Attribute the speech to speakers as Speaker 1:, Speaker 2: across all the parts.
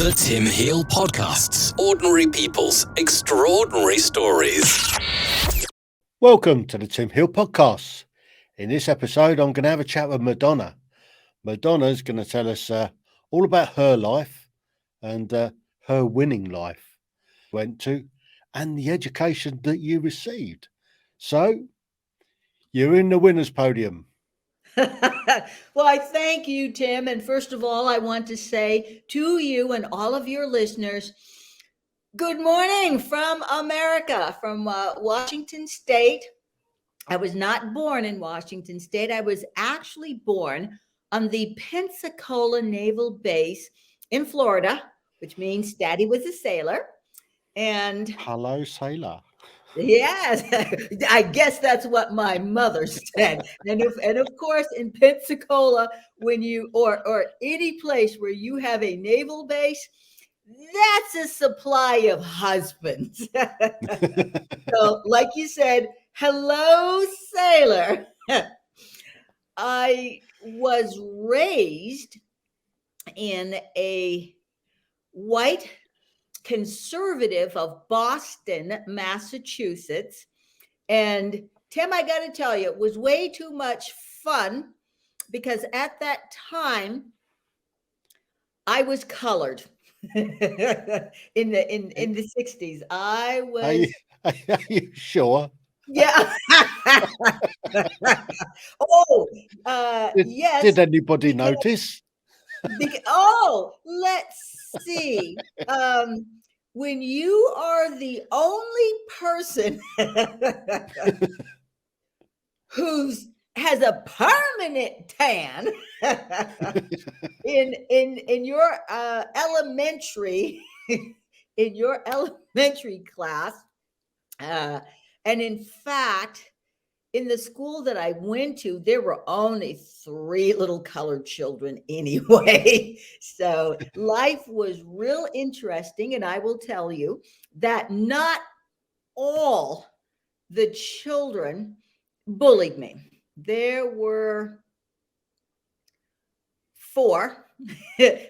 Speaker 1: The Tim Heale Podcasts. Ordinary people's extraordinary stories.
Speaker 2: Welcome to the Tim Heale Podcasts. In this episode, I'm going to have a chat with Madonna. Madonna's going to tell us all about her life and her winning life went to and the education that you received. So, you're in the winner's podium.
Speaker 3: Well, I thank you, Tim. And first of all, I want to say to you and all of your listeners, good morning from America, from Washington State. I was not born in Washington State. I was actually born on the Pensacola Naval Base in Florida, which means Daddy was a sailor. And
Speaker 2: hello, sailor.
Speaker 3: Yes, I guess that's what my mother said. And of course, in Pensacola, when you or any place where you have a naval base, that's a supply of husbands. So, like you said, hello, sailor. I was raised in a white conservative of Boston, Massachusetts. And Tim, I got to tell you, it was way too much fun because at that time I was colored. in the 60s. I was
Speaker 2: Are you sure?
Speaker 3: Yeah. Yes.
Speaker 2: Did anybody notice?
Speaker 3: Let's see. When you are the only person has a permanent tan in your elementary class, and in fact, in the school that I went to, there were only 3 little colored children anyway. So life was real interesting. And I will tell you that not all the children bullied me. There were 4,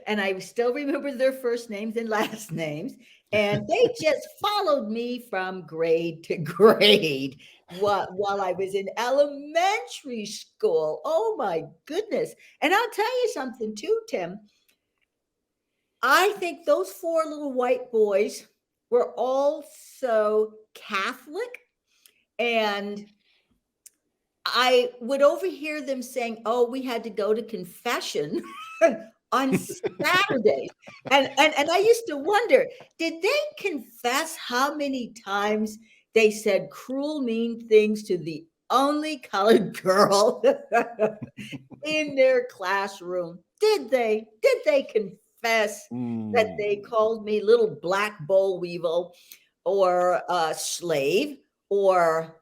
Speaker 3: and I still remember their first names and last names. And they just followed me from grade to grade while I was in elementary school. Oh, my goodness. And I'll tell you something too, Tim. I think those 4 little white boys were also Catholic. And I would overhear them saying, oh, we had to go to confession on Saturdays. And I used to wonder, did they confess how many times they said cruel, mean things to the only colored girl in their classroom? Did they confess that they called me little black boll weevil or slave or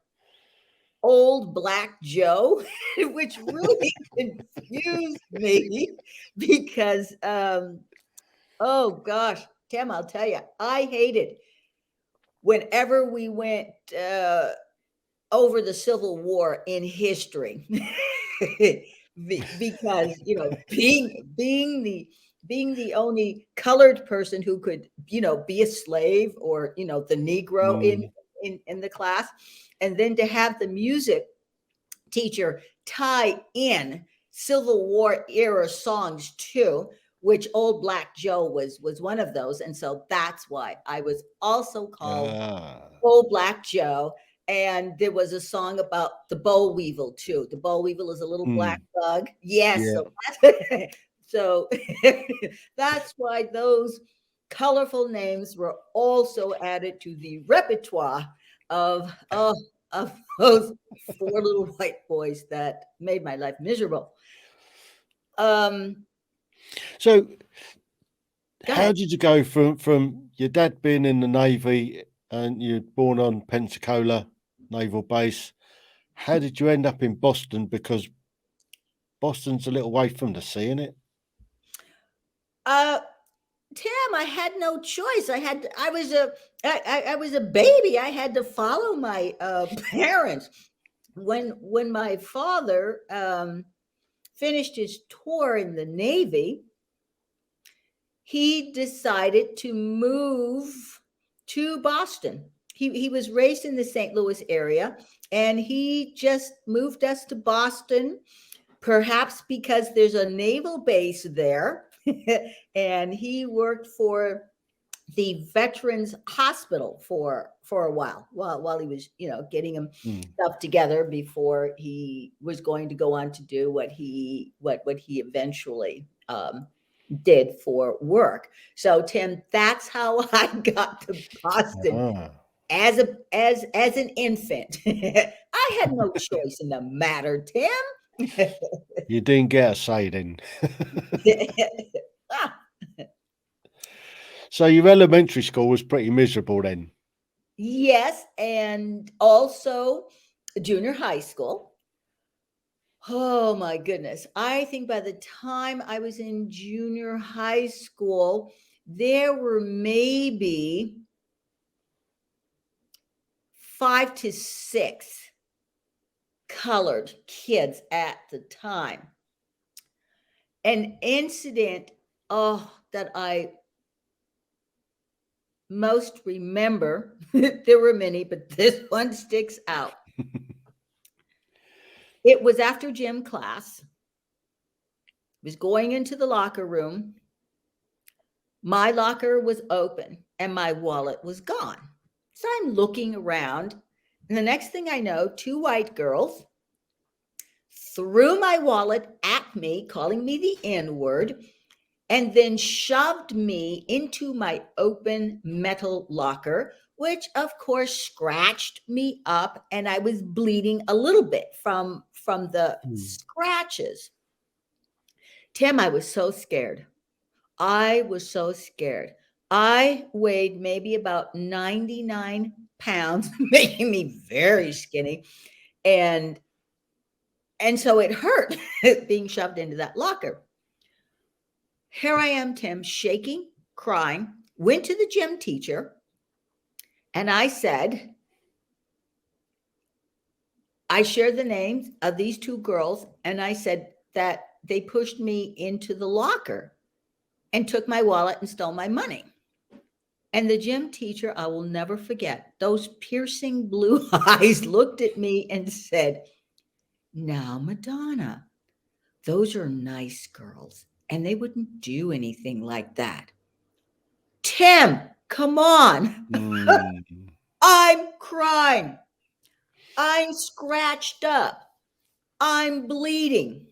Speaker 3: old black Joe, which really confused me because, oh gosh, Tim, I'll tell you, I hated whenever we went over the Civil War in history, because being the only colored person who could be a slave or the Negro in the class, and then to have the music teacher tie in Civil War era songs too, which Old Black Joe was one of those. And so that's why I was also called Old Black Joe. And there was a song about the boll weevil too. The boll weevil is a little black bug. Yes. Yeah. So that's why those colorful names were also added to the repertoire of those 4 little white boys that made my life miserable.
Speaker 2: So how did you go from your dad being in the Navy and you're born on Pensacola Naval Base? How did you end up in Boston? Because Boston's a little way from the sea, isn't it?
Speaker 3: Tim, I had no choice. I was a baby. I had to follow my parents. When my father finished his tour in the Navy, he decided to move to Boston. He was raised in the St. Louis area, and he just moved us to Boston, perhaps because there's a naval base there. And he worked for the Veterans Hospital for a while he was, getting him stuff together before he was going to go on to do what he eventually did for work. So Tim, that's how I got to Boston as an infant. I had no choice in the matter, Tim.
Speaker 2: You didn't get a say then. So your elementary school was pretty miserable then?
Speaker 3: Yes, and also junior high school. Oh my goodness. I think by the time I was in junior high school, there were maybe 5 to 6 colored kids at the time. An incident, that I most remember, there were many, but this one sticks out. It was after gym class. I was going into the locker room. My locker was open and my wallet was gone. So I'm looking around, and the next thing I know, 2 white girls threw my wallet at me, calling me the N-word, and then shoved me into my open metal locker, which of course scratched me up, and I was bleeding a little bit from the scratches. Tim, I was so scared. I was so scared. I weighed maybe about 99 pounds, making me very skinny. And so it hurt being shoved into that locker. Here I am, Tim, shaking, crying, went to the gym teacher, and I said, I shared the names of these 2 girls, and I said that they pushed me into the locker and took my wallet and stole my money. And the gym teacher, I will never forget, those piercing blue eyes looked at me and said, now, Madonna, those are nice girls, and they wouldn't do anything like that. Tim, come on. I'm crying. I'm scratched up. I'm bleeding.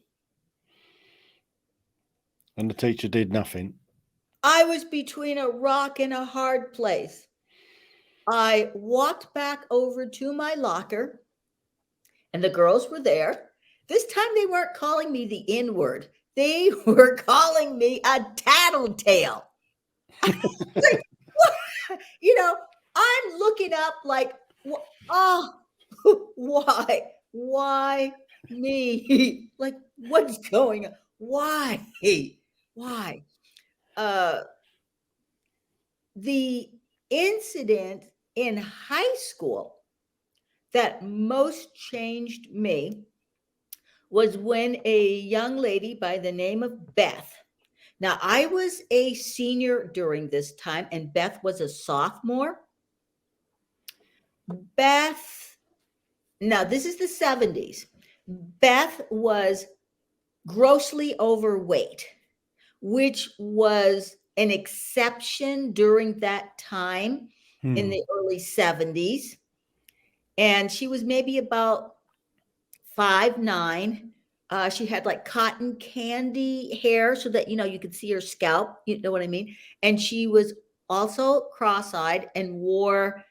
Speaker 2: And the teacher did nothing.
Speaker 3: I was between a rock and a hard place. I walked back over to my locker, and the girls were there. This time they weren't calling me the N-word. They were calling me a tattletale. Like, I'm looking up like, why me? Like, what's going on? Why? The incident in high school that most changed me was when a young lady by the name of Beth. Now, I was a senior during this time, and Beth was a sophomore. Beth, now this is the 70s. Beth was grossly overweight, which was an exception during that time in the early 70s. And she was maybe about 5'9". She had like cotton candy hair so that, you could see her scalp, you know what I mean? And she was also cross-eyed and wore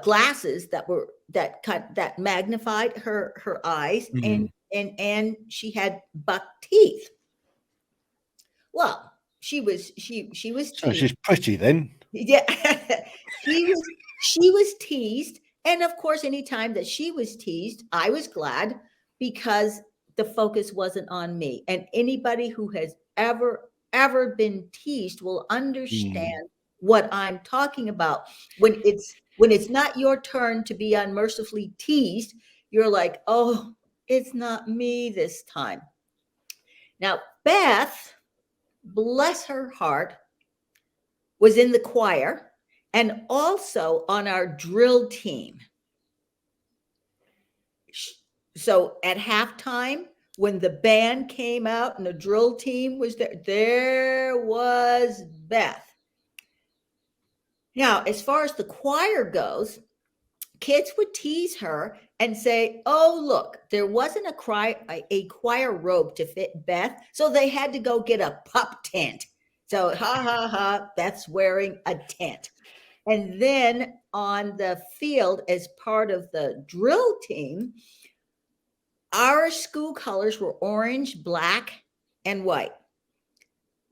Speaker 3: glasses that magnified her eyes, and she had buck teeth. Well, she was
Speaker 2: So she's pretty then.
Speaker 3: Yeah. she was teased, and of course anytime that she was teased, I was glad, because the focus wasn't on me. And anybody who has ever been teased will understand what I'm talking about. When it's not your turn to be unmercifully teased, you're like, oh, it's not me this time. Now, Beth, bless her heart, was in the choir and also on our drill team. So at halftime, when the band came out and the drill team was there, there was Beth. Now, as far as the choir goes, kids would tease her and say, oh, look, there wasn't a choir robe to fit Beth, so they had to go get a pup tent. So, ha, ha, ha, Beth's wearing a tent. And then on the field, as part of the drill team, our school colors were orange, black, and white.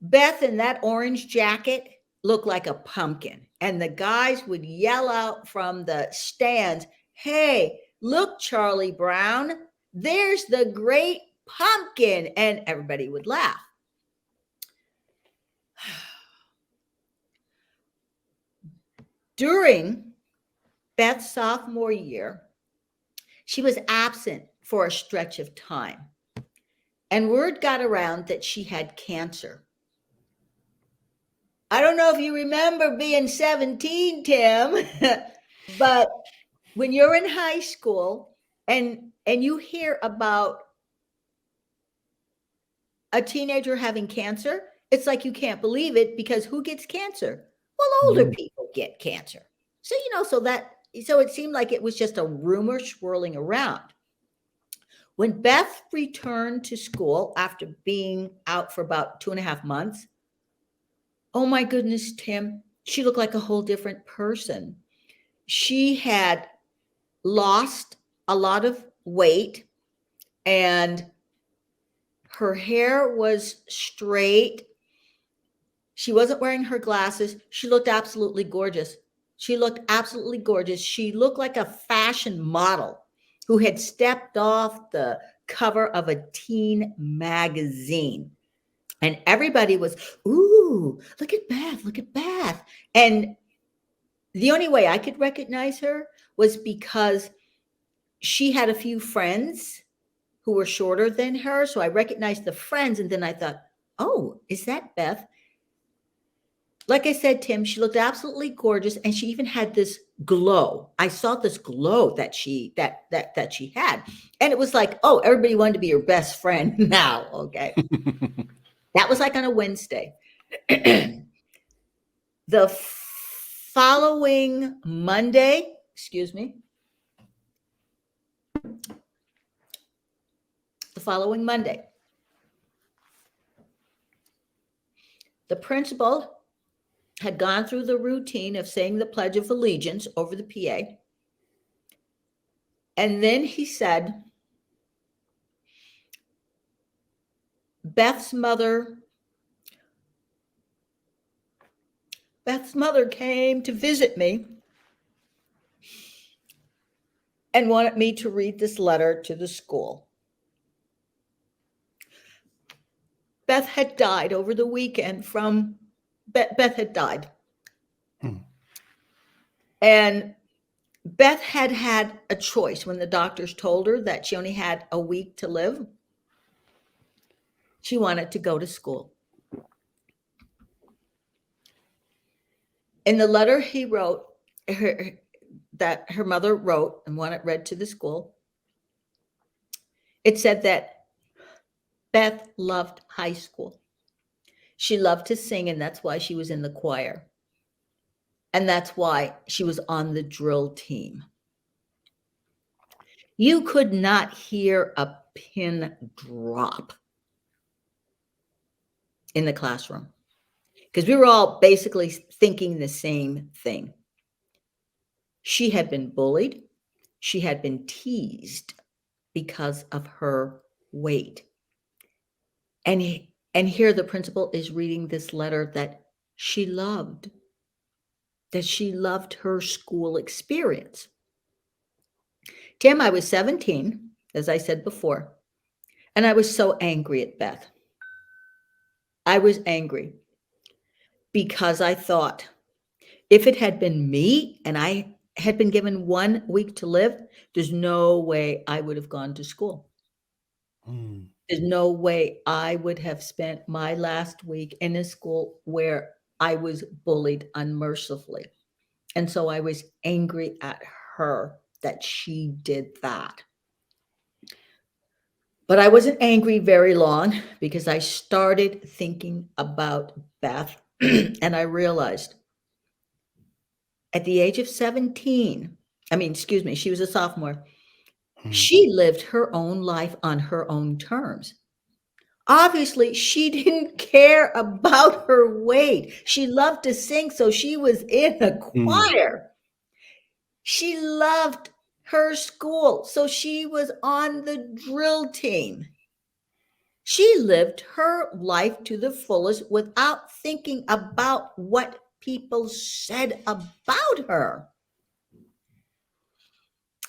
Speaker 3: Beth in that orange jacket looked like a pumpkin. And the guys would yell out from the stands, hey, look, Charlie Brown, there's the great pumpkin. And everybody would laugh. During Beth's sophomore year, she was absent for a stretch of time. And word got around that she had cancer. I don't know if you remember being 17, Tim, but when you're in high school and you hear about a teenager having cancer, it's like you can't believe it, because who gets cancer? Well, older people get cancer. So, so it seemed like it was just a rumor swirling around. When Beth returned to school after being out for about 2.5 months, oh my goodness, Tim, she looked like a whole different person. She had lost a lot of weight and her hair was straight. She wasn't wearing her glasses. She looked absolutely gorgeous. She looked like a fashion model who had stepped off the cover of a teen magazine. And everybody was, ooh, look at Beth. And the only way I could recognize her was because she had a few friends who were shorter than her. So I recognized the friends. And then I thought, oh, is that Beth? Like I said, Tim, she looked absolutely gorgeous. And she even had this glow. I saw this glow that she had. And it was like, oh, everybody wanted to be your best friend now. Okay. That was like on a Wednesday. The following Monday, the principal had gone through the routine of saying the Pledge of Allegiance over the PA. And then he said, Beth's mother came to visit me and wanted me to read this letter to the school. Beth had died over the weekend Beth had died. And Beth had a choice when the doctors told her that she only had a week to live. She wanted to go to school. In the letter he wrote, that her mother wrote and wanted read to the school, it said that Beth loved high school. She loved to sing, and that's why she was in the choir. And that's why she was on the drill team. You could not hear a pin drop in the classroom because we were all basically thinking the same thing. She had been bullied. She had been teased because of her weight. And here the principal is reading this letter that she loved her school experience. Tim, I was 17, as I said before, and I was so angry at Beth. I was angry because I thought if it had been me and I had been given 1 week to live, there's no way I would have gone to school. There's no way I would have spent my last week in a school where I was bullied unmercifully. And so I was angry at her that she did that. But I wasn't angry very long because I started thinking about Beth and I realized at the age of 17, excuse me, she was a sophomore. She lived her own life on her own terms. Obviously, she didn't care about her weight. She loved to sing, so she was in a choir. She loved her school, so she was on the drill team. She lived her life to the fullest without thinking about what people said about her.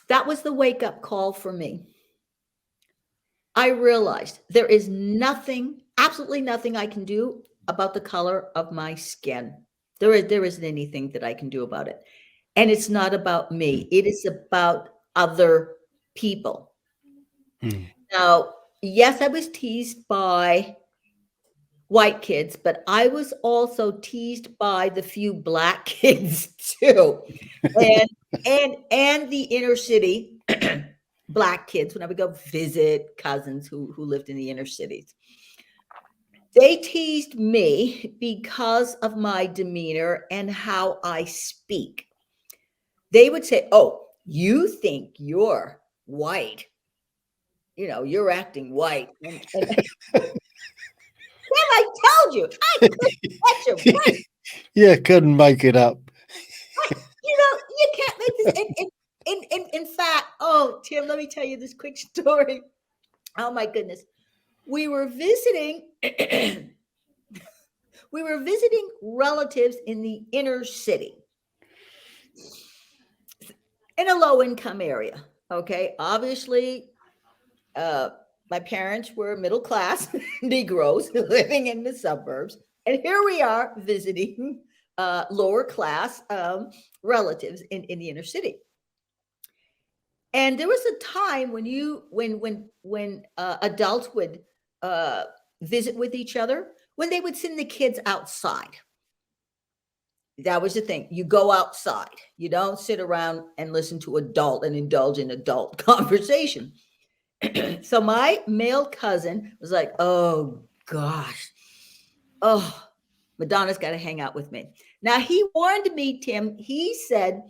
Speaker 3: That was the wake-up call for me. I realized there is nothing, absolutely nothing I can do about the color of my skin. There isn't anything that I can do about it. And it's not about me. It is about other people. Now, yes, I was teased by white kids, but I was also teased by the few black kids too. And the inner city black kids when I would go visit cousins who lived in the inner cities. They teased me because of my demeanor and how I speak. They would say, "Oh, you think you're white. You know, you're acting white." And I told you, I couldn't catch a break.
Speaker 2: Yeah, couldn't make it up.
Speaker 3: You can't make this. In fact, oh, Tim, let me tell you this quick story. Oh my goodness. We were visiting relatives in the inner city in a low-income area. Okay. Obviously, my parents were middle class Negroes living in the suburbs. And here we are visiting lower class relatives in the inner city. And there was a time when adults would visit with each other, when they would send the kids outside. That was the thing. You go outside. You don't sit around and listen to and indulge in adult conversation. So my male cousin was like, "Oh gosh, oh, Madonna's got to hang out with me." Now he warned me, Tim. He said,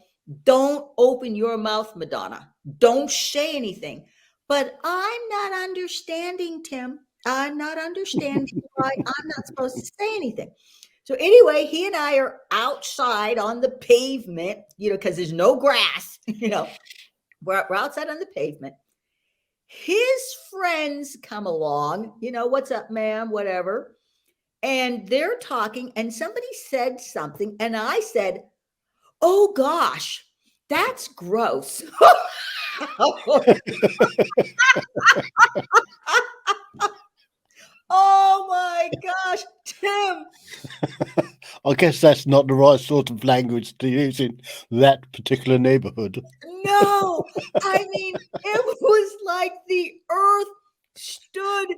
Speaker 3: "Don't open your mouth, Madonna. Don't say anything." But I'm not understanding, Tim. I'm not understanding why I'm not supposed to say anything. So anyway, he and I are outside on the pavement, because there's no grass, we're outside on the pavement. His friends come along, "What's up, ma'am?" Whatever. And they're talking and somebody said something. And I said, "Oh gosh, that's gross." Oh my gosh, Tim.
Speaker 2: I guess that's not the right sort of language to use in that particular neighborhood.
Speaker 3: No, it was like the earth stood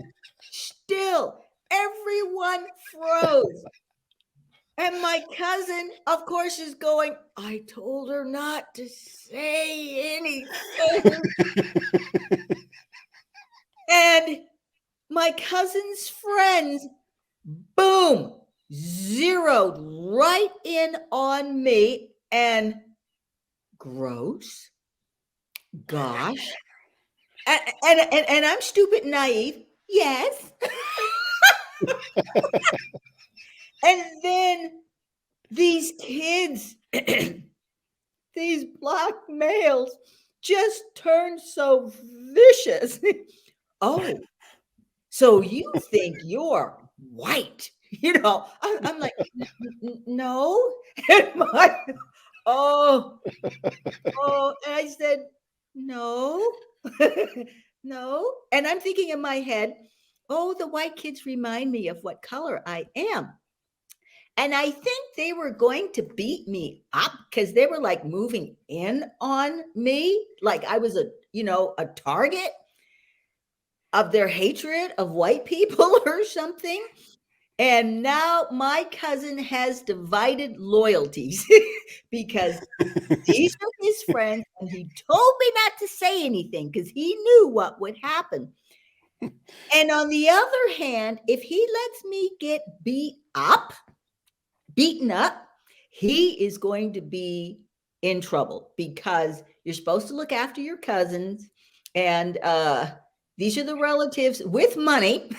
Speaker 3: still. Everyone froze. And my cousin, of course, is going, "I told her not to say anything." And my cousin's friends, boom, zeroed right in on me and gross, gosh. And I'm stupid and naive. Yes. And then these kids, these black males just turned so vicious. "Oh, so you think you're white?" I'm like, "No." Oh, and I said, "No, no." And I'm thinking in my head, "Oh, the white kids remind me of what color I am." And I think they were going to beat me up because they were like moving in on me, like I was a target of their hatred of white people or something. And now my cousin has divided loyalties because these are his friends, and he told me not to say anything because he knew what would happen. And on the other hand, if he lets me get beaten up, he is going to be in trouble because you're supposed to look after your cousins, and these are the relatives with money.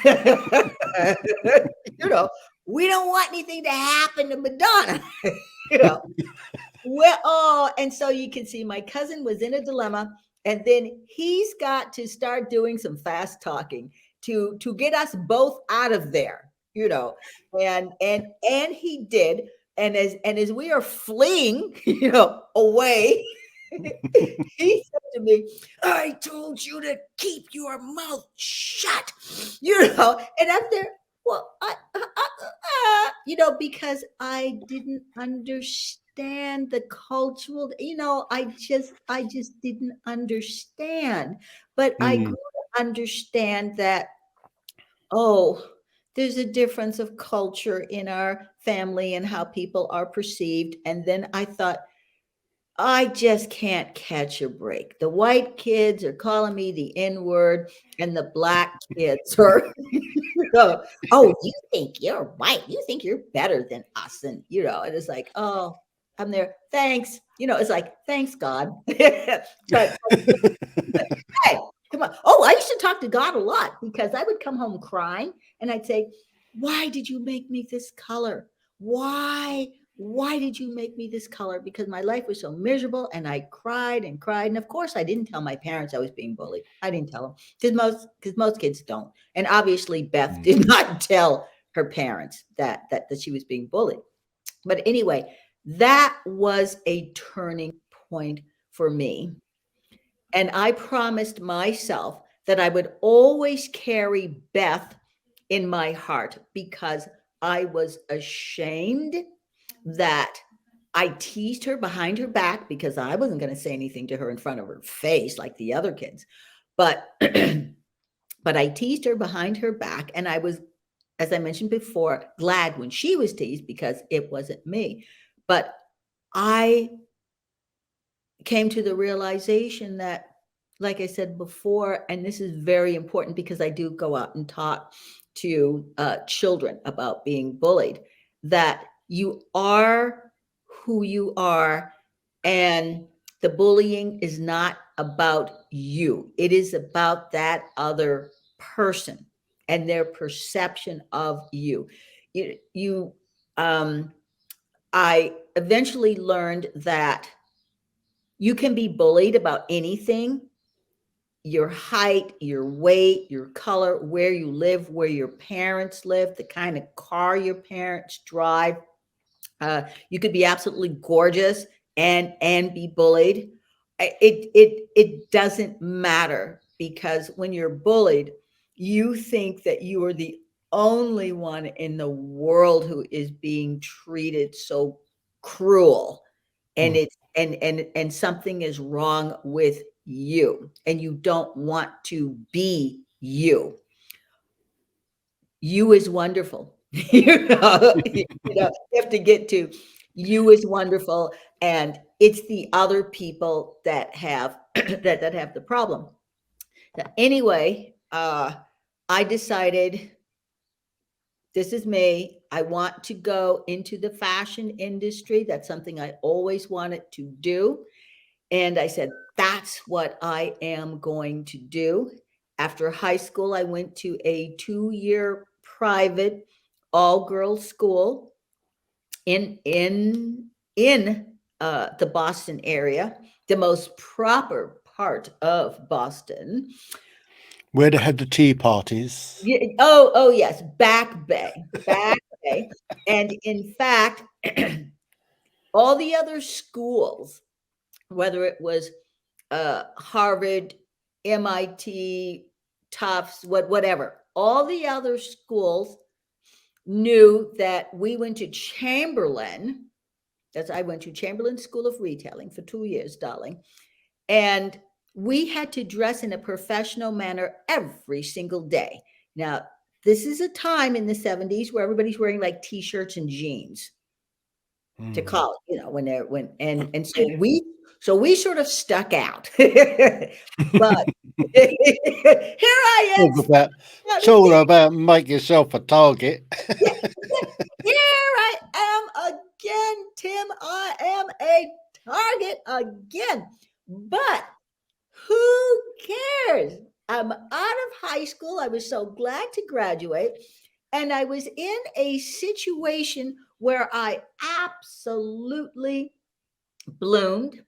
Speaker 3: You know, we don't want anything to happen to Madonna. You know, well, oh, and so you can see my cousin was in a dilemma, and then he's got to start doing some fast talking to get us both out of there, you know. And he did. And as we are fleeing, away, he said to me, "I told you to keep your mouth shut," and I'm there. Well, because I didn't understand the cultural, I just didn't understand. But I grew to understand that, oh, there's a difference of culture in our family and how people are perceived. And then I thought, I just can't catch a break. The white kids are calling me the N word, and the black kids are, oh, you think you're white? You think you're better than us? And it's like, oh, I'm there. Thanks. It's like, thanks, God. But hey, come on. Oh, I used to talk to God a lot because I would come home crying and I'd say, "Why did you make me this color? Why? Why did you make me this color?" Because my life was so miserable, and I cried and cried. And of course, I didn't tell my parents I was being bullied. I didn't tell them because most kids don't. And obviously, Beth did not tell her parents that she was being bullied. But anyway, that was a turning point for me. And I promised myself that I would always carry Beth in my heart because I was ashamed that I teased her behind her back because I wasn't going to say anything to her in front of her face like the other kids. But but I teased her behind her back, and I was, as I mentioned before, glad when she was teased because it wasn't me. But I came to the realization that, like I said before, and this is very important because I do go out and talk to children about being bullied, that you are who you are, and the bullying is not about you. It is about that other person and their perception of you. I eventually learned that you can be bullied about anything: your height, your weight, your color, where you live, where your parents live, the kind of car your parents drive. You could be absolutely gorgeous and be bullied. It doesn't matter, because when you're bullied, you think that you are the only one in the world who is being treated so cruel, and it's and something is wrong with you, and you don't want to be you. You is wonderful. You have to get to you is wonderful, and it's the other people that have that have the problem. Anyway, I decided, this is me. I want to go into the fashion industry. That's something I always wanted to do. And I said, that's what I am going to do. After high school, I went to a 2-year private all-girls school in the Boston area, the most proper part of Boston.
Speaker 2: Where they had the tea parties.
Speaker 3: Yeah, oh yes, Back Bay. And in fact, all the other schools, whether it was Harvard, MIT, Tufts, whatever, all the other schools knew that we went to Chamberlain. I went to Chamberlain School of Retailing for 2 years, darling. And we had to dress in a professional manner every single day. Now, this is a time in the 70s where everybody's wearing like t-shirts and jeans to college, when they're and so we sort of stuck out. But here I am.
Speaker 2: It's all about make yourself a target.
Speaker 3: Here I am again, Tim. I am a target again. But who cares? I'm out of high school. I was so glad to graduate. And I was in a situation where I absolutely bloomed.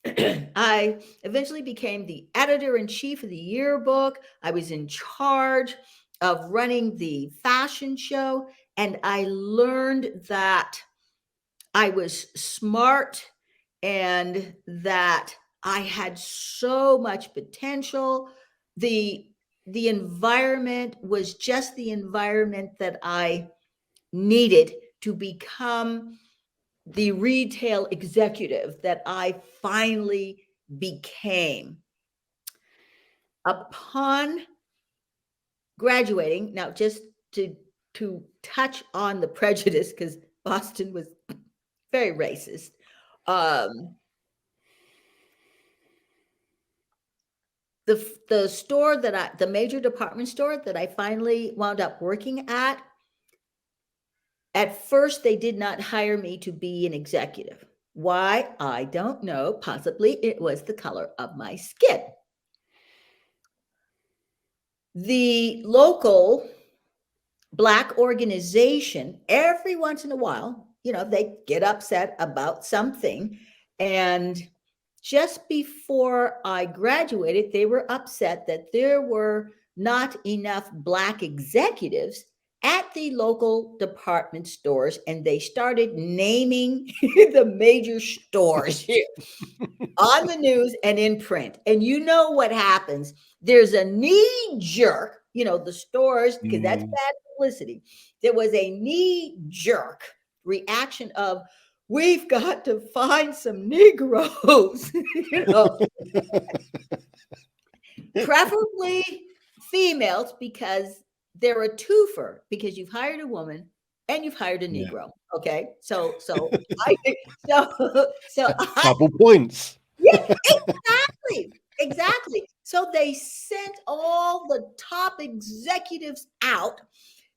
Speaker 3: I eventually became the editor-in-chief of the yearbook. I was in charge of running the fashion show, and I learned that I was smart and that I had so much potential. The environment was just the environment that I needed to become the retail executive that I finally became. Upon graduating, now just to touch on the prejudice, because Boston was very racist. The store the major department store that I finally wound up working at first they did not hire me to be an executive. Why? I don't know. Possibly it was the color of my skin. The local Black organization, every once in a while, they get upset about something. And just before I graduated, they were upset that there were not enough Black executives at the local department stores, and they started naming the major stores here on the news and in print. And you know what happens? There's a knee jerk, the stores, because that's bad publicity. There was a knee jerk reaction of, we've got to find some Negroes, preferably females, because they're a twofer, because you've hired a woman and you've hired a Negro. Okay. So
Speaker 2: Double points.
Speaker 3: Yeah, exactly. So they sent all the top executives out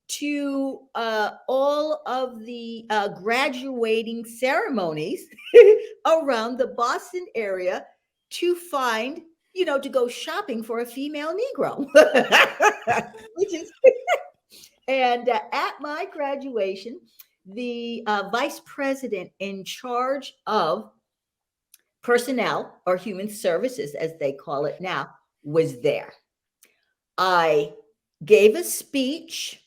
Speaker 3: to all of the graduating ceremonies around the Boston area to find, to go shopping for a female Negro. Which is, and at my graduation, the vice president in charge of personnel, or human services, as they call it now, was there. I gave a speech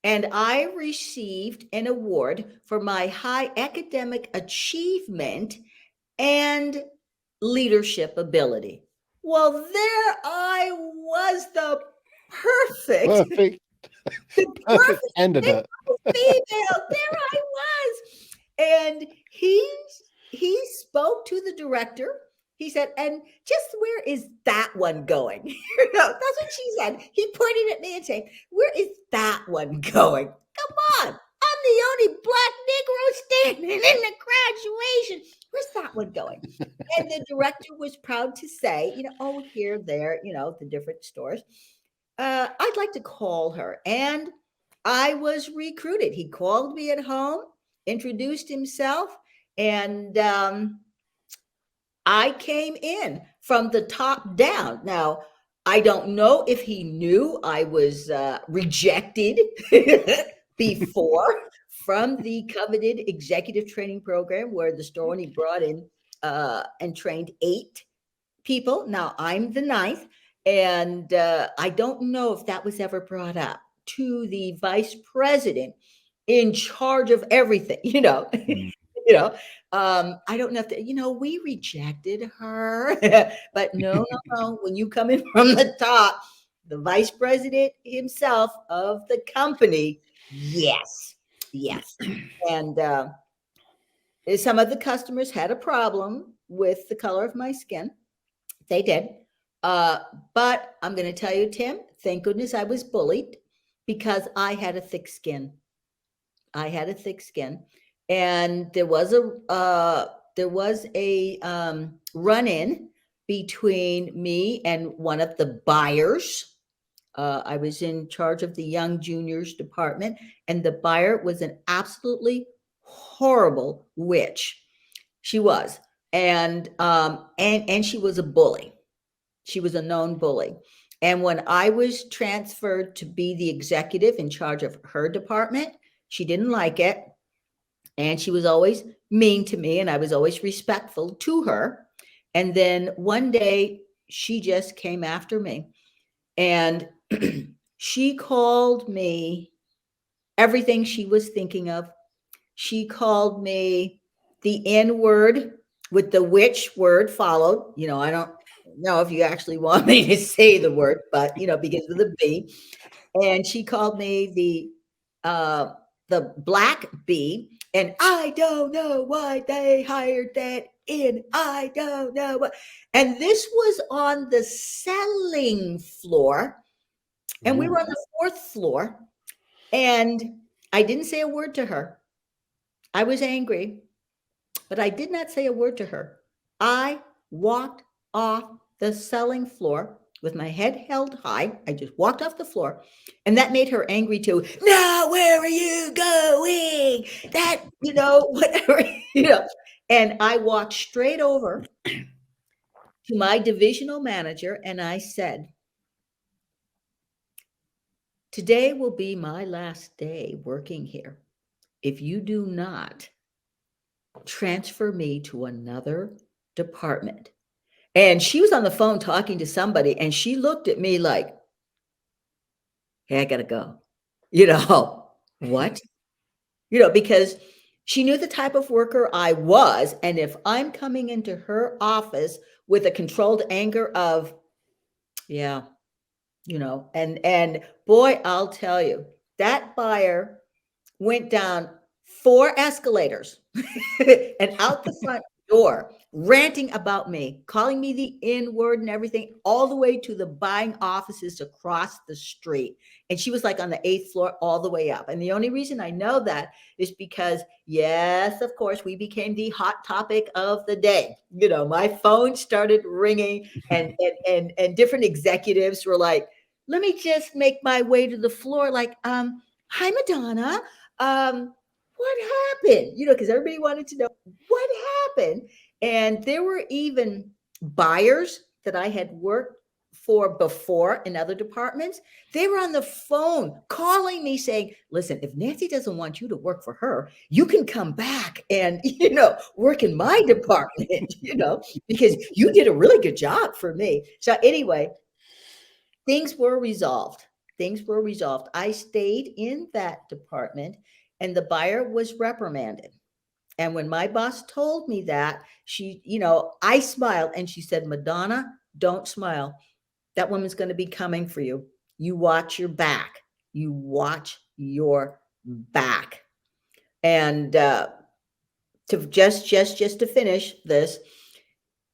Speaker 3: and I received an award for my high academic achievement and leadership ability. Well, there I was, the perfect
Speaker 2: candidate.
Speaker 3: Female. There I was. And he spoke to the director. He said, and just where is that one going? That's what she said. He pointed at me and said, where is that one going? Come on. I'm the only Black Negro standing in the graduation. Where's that one going? And the director was proud to say, oh, here, there, the different stores. I'd like to call her. And I was recruited. He called me at home, introduced himself, and I came in from the top down. Now, I don't know if he knew I was rejected before from the coveted executive training program, where the store only brought in and trained 8 people. Now, I'm the 9th, and I don't know if that was ever brought up to the vice president in charge of everything, I don't know if we rejected her, but no. When you come in from the top, the vice president himself of the company, yes. And some of the customers had a problem with the color of my skin. They did. But I'm going to tell you, Tim, thank goodness I was bullied because I had a thick skin. I had a thick skin, and there was a run-in between me and one of the buyers. I was in charge of the young juniors department, and the buyer was an absolutely horrible witch. She was, and she was a bully. She was a known bully. And when I was transferred to be the executive in charge of her department, she didn't like it. And she was always mean to me, and I was always respectful to her. And then one day she just came after me, and she called me everything she was thinking of. She called me the N word with the witch word followed. I don't know if you actually want me to say the word, but because of the B. And she called me the black bee, and I don't know why they hired that in. I don't know what. And this was on the selling floor, and we were on the 4th floor, and I didn't say a word to her. I was angry, but I did not say a word to her. I walked off the selling floor with my head held high. I just walked off the floor, and that made her angry too. No, where are you going? That, whatever, And I walked straight over to my divisional manager, and I said, today will be my last day working here. If you do not transfer me to another department. And she was on the phone talking to somebody, and she looked at me like, hey, I gotta go. What? Because she knew the type of worker I was. And if I'm coming into her office with a controlled anger of, and boy, I'll tell you, that buyer went down 4 escalators and out the front door, ranting about me, calling me the N word and everything, all the way to the buying offices across the street. And she was like on the 8th floor all the way up. And the only reason I know that is because, yes, of course, we became the hot topic of the day. My phone started ringing, and different executives were like, let me just make my way to the floor. Like, hi, Madonna. What happened? Because everybody wanted to know what happened. And there were even buyers that I had worked for before in other departments. They were on the phone calling me saying, listen, if Nancy doesn't want you to work for her, you can come back and, work in my department, because you did a really good job for me. So anyway, things were resolved. I stayed in that department, and the buyer was reprimanded. And when my boss told me that, I smiled, and she said, Madonna, don't smile. That woman's going to be coming for you. You watch your back. And to just to finish this,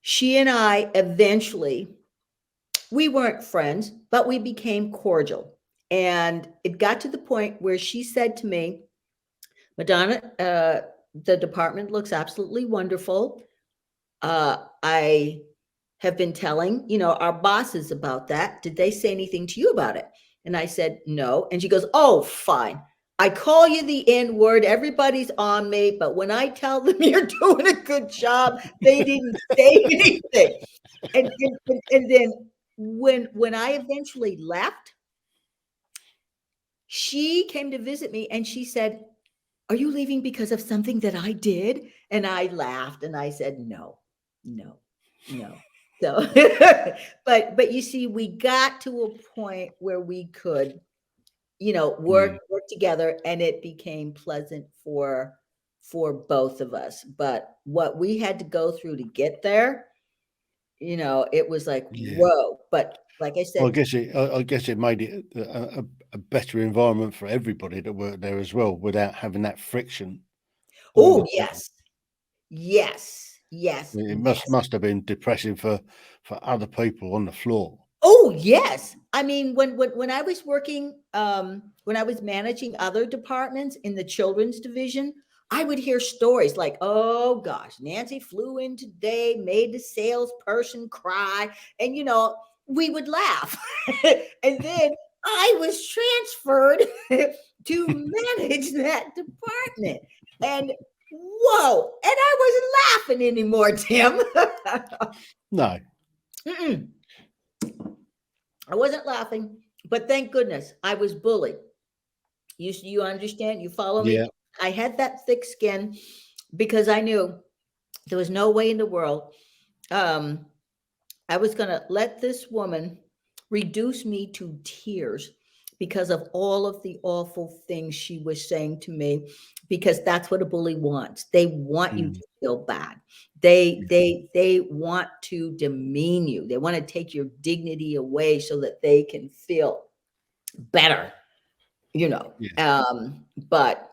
Speaker 3: she and I eventually, we weren't friends, but we became cordial. And it got to the point where she said to me, Madonna, the department looks absolutely wonderful. I have been telling, our bosses about that. Did they say anything to you about it? And I said, no. And she goes, oh, fine. I call you the N word. Everybody's on me. But when I tell them you're doing a good job, they didn't say anything. And then when I eventually left, she came to visit me, and she said, are you leaving because of something that I did? And I laughed, and I said, no. So, but you see, we got to a point where we could, work together, and it became pleasant for both of us. But what we had to go through to get there, it was like, whoa. But like I said,
Speaker 2: I guess it made it a better environment for everybody that worked there as well, without having that friction.
Speaker 3: Oh, yes. Yes.
Speaker 2: It
Speaker 3: Yes.
Speaker 2: must have been depressing for other people on the floor.
Speaker 3: Oh, yes. I mean, when I was working, when I was managing other departments in the children's division, I would hear stories like, "Oh gosh, Nancy flew in today, made the salesperson cry," and we would laugh. And then I was transferred to manage that department, and whoa, and I wasn't laughing anymore, Tim.
Speaker 2: No.
Speaker 3: Mm-mm. I wasn't laughing, but thank goodness I was bullied. You understand? You follow me?
Speaker 2: Yeah.
Speaker 3: I had that thick skin because I knew there was no way in the world um, I was going to let this woman reduce me to tears because of all of the awful things she was saying to me, because that's what a bully wants. They want you
Speaker 2: Mm.
Speaker 3: to feel bad. They want to demean you. They want to take your dignity away so that they can feel better,
Speaker 2: Yeah.
Speaker 3: but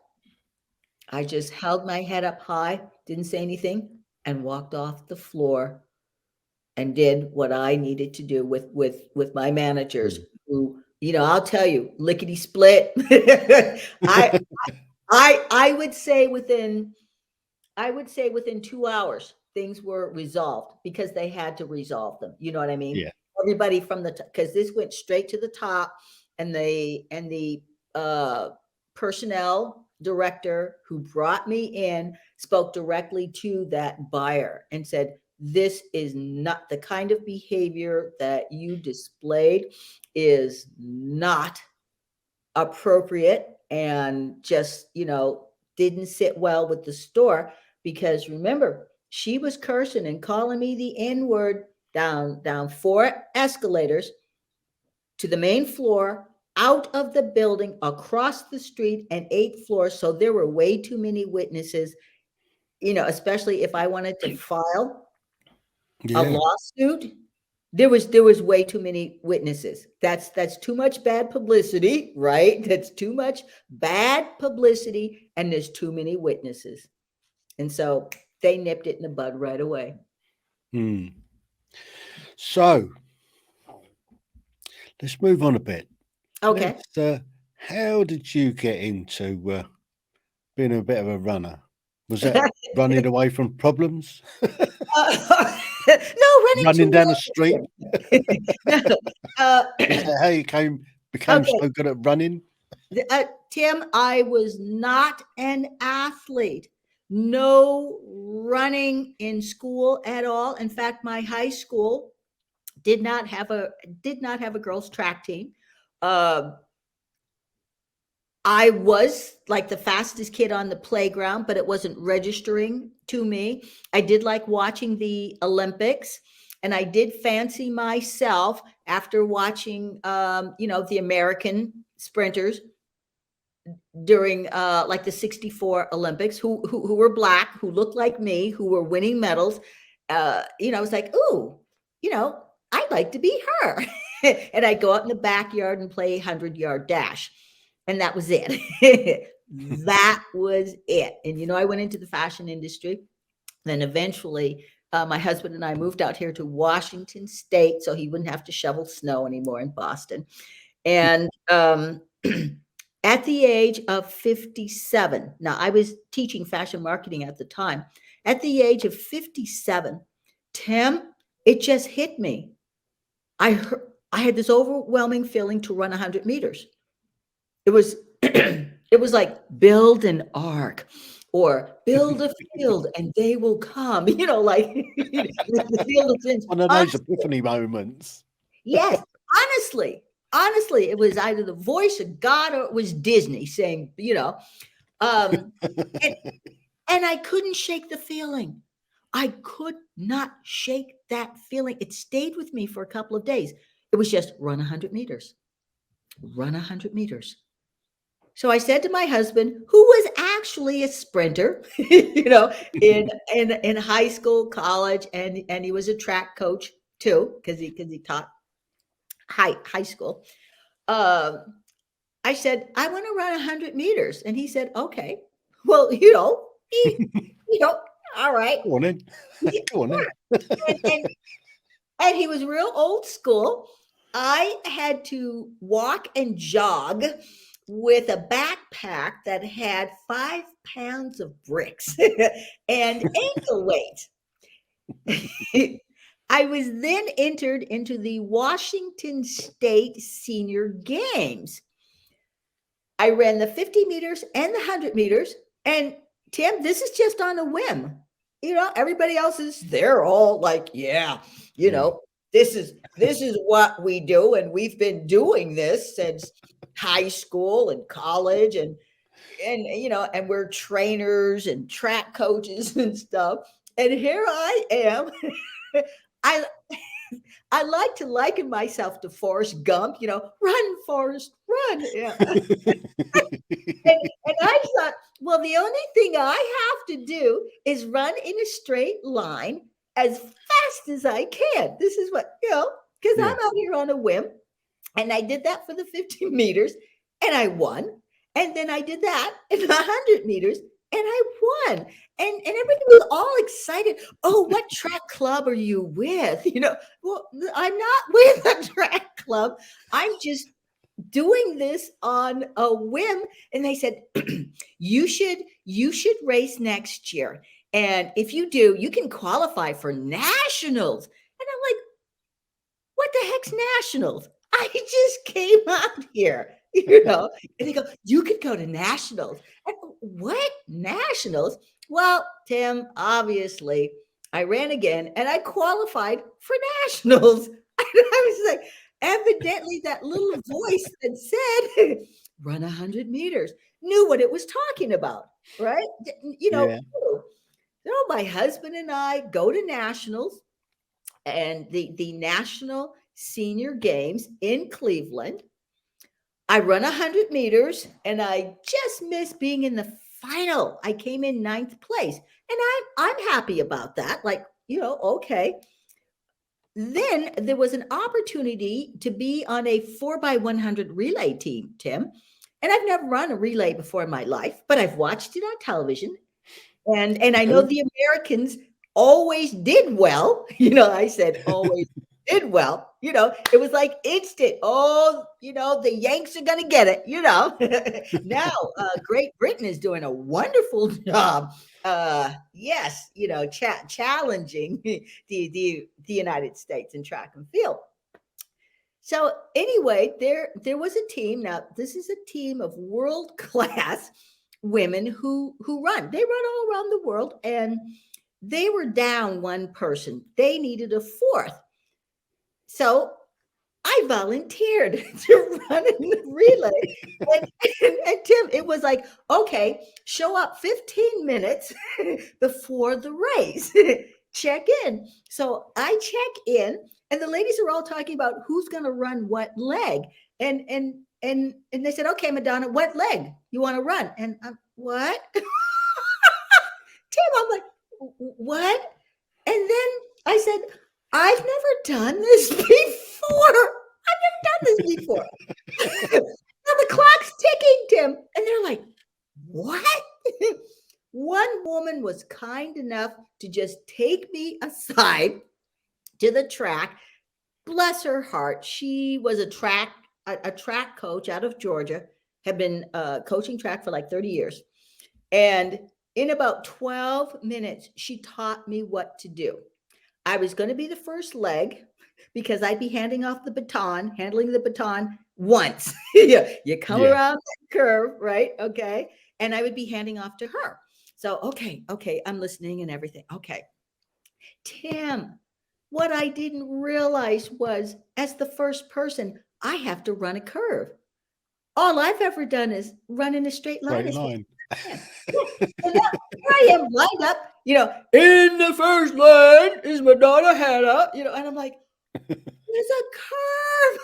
Speaker 3: I just held my head up high, didn't say anything, and walked off the floor and did what I needed to do with my managers
Speaker 2: Mm.
Speaker 3: who, I'll tell you, lickety split. I I would say within 2 hours things were resolved because they had to resolve them. You know what I mean?
Speaker 2: Yeah.
Speaker 3: Everybody from the because this went straight to the top, and the uh personnel director who brought me in spoke directly to that buyer and said, "This is not the kind of behavior that you displayed, is not appropriate, and just, didn't sit well with the store." Because remember, she was cursing and calling me the N word down 4 escalators to the main floor, out of the building, across the street, and 8 floors. So there were way too many witnesses, especially if I wanted to file a
Speaker 2: Yeah.
Speaker 3: lawsuit. There was way too many witnesses. That's too much bad publicity, right? That's too much bad publicity, and there's too many witnesses. And so they nipped it in the bud right away.
Speaker 2: Mm. So let's move on a bit.
Speaker 3: Okay.
Speaker 2: How did you get into being a bit of a runner? Was that running away from problems?
Speaker 3: No, running
Speaker 2: Running down the
Speaker 3: towards
Speaker 2: street?
Speaker 3: it. No, uh,
Speaker 2: Is that how you became
Speaker 3: okay.
Speaker 2: so good at running?
Speaker 3: Tim, I was not an athlete. No running in school at all. In fact, my high school did not have a girls track team. Um, I was like the fastest kid on the playground, but it wasn't registering to me. I did like watching the Olympics, and I did fancy myself after watching, the American sprinters during like the 64 Olympics who were black, who looked like me, who were winning medals. I was like, "Ooh, I'd like to be her." And I'd go out in the backyard and play 100-yard dash. And that was it. That was it. And I went into the fashion industry. Then eventually, my husband and I moved out here to Washington State so he wouldn't have to shovel snow anymore in Boston. And at the age of 57, now I was teaching fashion marketing at the time. At the age of 57, Tim, it just hit me. I had this overwhelming feeling to run 100 meters. It was it was like build an ark or build a field and they will come, like the field of dreams.
Speaker 2: One of those epiphany moments.
Speaker 3: Yes, honestly, it was either the voice of God or it was Disney saying, um, and, and I couldn't shake the feeling. I could not shake that feeling. It stayed with me for a couple of days. It was just run 100 meters, run 100 meters. So I said to my husband, who was actually a sprinter, in high school, college, and he was a track coach too, because he taught high school. I said, I want to run 100 meters. And he said, okay. Well, he, all right.
Speaker 2: Go on then. Go on then.
Speaker 3: And he was real old school. I had to walk and jog with a backpack that had 5 pounds of bricks and ankle weight. I was then entered into the Washington State Senior Games. I ran the 50 meters and the 100 meters. And Tim, this is just on a whim. Everybody else they're all like, yeah, this is what we do. And we've been doing this since high school and college and we're trainers and track coaches and stuff. And here I am. I like to liken myself to Forrest Gump, run, Forrest, run. Yeah. and I thought, well, the only thing I have to do is run in a straight line as fast as I can. This is what, because I'm out here on a whim. And I did that for the 50 meters and I won. And then I did that in the 100 meters and I won. And everybody was all excited. Oh, what track club are you with? Well, I'm not with a track club. I'm just doing this on a whim. And they said, you should race next year. And if you do, you can qualify for nationals. And I'm like, what the heck's nationals? I just came out here, And they go, you could go to nationals. And what nationals? Well, Tim, obviously, I ran again and I qualified for nationals. And I was like, evidently that little voice that said, run 100 meters, knew what it was talking about, right? So my husband and I go to nationals and the National Senior Games in Cleveland. I run 100 meters and I just missed being in the final. I came in 9th place and I'm happy about that. Like, okay. Then there was an opportunity to be on a 4x100 relay team, Tim. And I've never run a relay before in my life, but I've watched it on television. And I know the Americans always did well. I said always did well. It was like instant. Oh, the Yanks are going to get it, Now, Great Britain is doing a wonderful job. Yes, challenging the United States in track and field. So anyway, there was a team. Now, this is a team of world-class women who run. They run all around the world, and they were down one person. They needed a fourth. So I volunteered to run in the relay. And Tim, it was like, okay, show up 15 minutes before the race. Check in. So I check in, and the ladies are all talking about who's going to run what leg. And they said, okay, Madonna, what leg you want to run? And I'm, what? Tim, I'm like, what? And then I said, I've never done this before. Now the clock's ticking, Tim. And they're like, what? One woman was kind enough to just take me aside to the track. Bless her heart. She was a track coach out of Georgia, had been coaching track for like 30 years. And in about 12 minutes, she taught me what to do. I was going to be the first leg because I'd be handling the baton once. You come around that curve, right? Okay. And I would be handing off to her. So, okay, I'm listening and everything. Okay. Tim, what I didn't realize was as the first person, I have to run a curve. All I've ever done is run in a straight line. So now I am lined up, in the first lane is Madonna Hanna, and I'm like, there's a curve.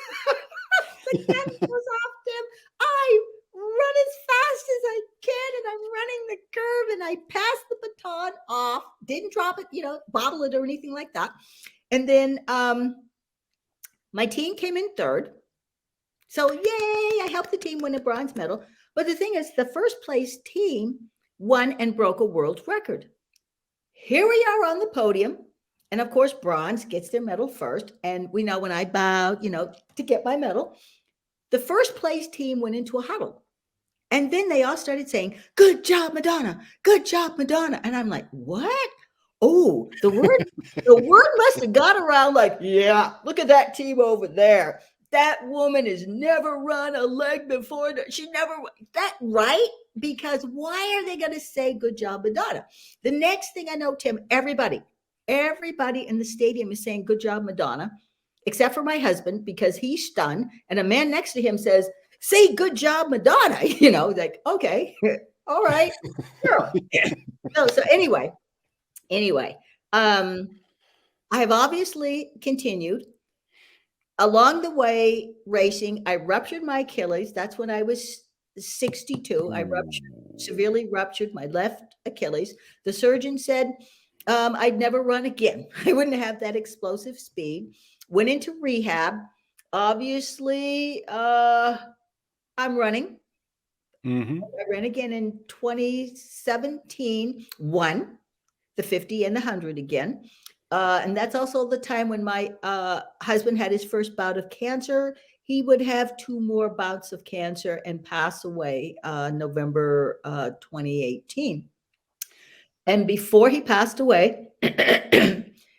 Speaker 3: The cat goes off them. I run as fast as I can, and I'm running the curve, and I pass the baton off, didn't drop it, bottle it or anything like that. And then my team came in third. So yay, I helped the team win a bronze medal. But the thing is, the first place team won and broke a world record. Here we are on the podium. And of course, bronze gets their medal first. And we know when I bowed, to get my medal, the first place team went into a huddle. And then they all started saying, "Good job, Madonna. Good job, Madonna." And I'm like, what? Oh, the word must have got around like, yeah, look at that team over there. That woman has never run a leg before. She never, that right? Because why are they going to say good job, Madonna? The next thing I know, Tim, everybody in the stadium is saying good job, Madonna, except for my husband, because he's stunned. And a man next to him says, "Say good job, Madonna." Like, okay, all right, sure. No, so anyway, I have obviously continued along the way racing. I ruptured my Achilles. That's when I was 62. I severely ruptured my left Achilles. The surgeon said I'd never run again. I wouldn't have that explosive speed. Went into rehab. Obviously, I'm running.
Speaker 2: Mm-hmm.
Speaker 3: I ran again in 2017, won the 50 and the 100 again. And that's also the time when my husband had his first bout of cancer. He would have 2 more bouts of cancer and pass away November 2018. And before he passed away,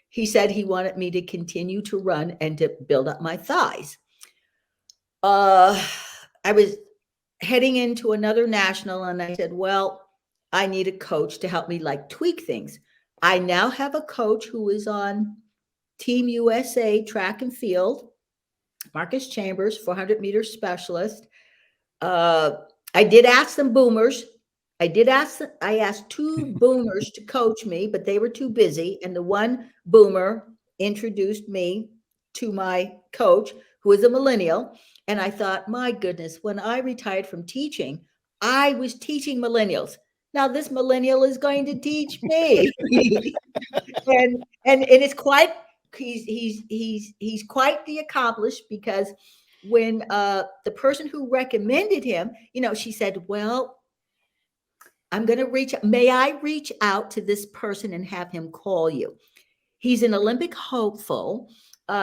Speaker 3: he said he wanted me to continue to run and to build up my thighs. I was heading into another national, and I said, well, I need a coach to help me tweak things. I now have a coach who is on Team USA track and field, Marcus Chambers, 400-meter specialist. I did ask some boomers. I asked 2 boomers to coach me, but they were too busy. And the one boomer introduced me to my coach, who is a millennial. And I thought, my goodness, when I retired from teaching, I was teaching millennials. Now this millennial is going to teach me. and it's quite, he's quite the accomplished, because when the person who recommended him, she said, well, I'm going to may I reach out to this person and have him call you? He's an Olympic hopeful.